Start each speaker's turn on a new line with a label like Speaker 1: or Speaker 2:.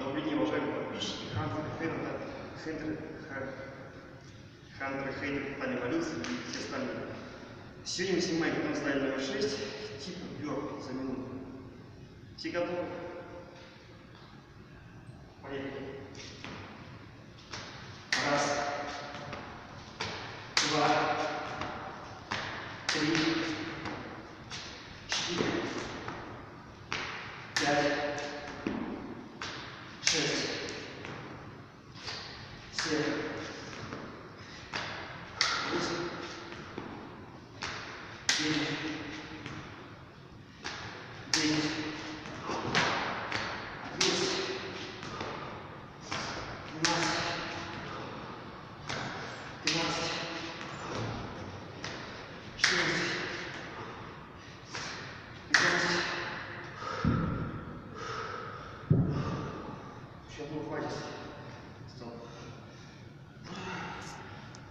Speaker 1: Добрый день, уважаемые подписчики, хантеры, хейтеры, тотальной эволюции и все остальные. Сегодня мы снимаем канал номер 6, типа бёрп за минуту. Все готовы? Поехали. Раз, два, три, 4, 5, 6, 7, 8, 9, 10, 11, 12, 13, 14, 15. Сейчас не хватит.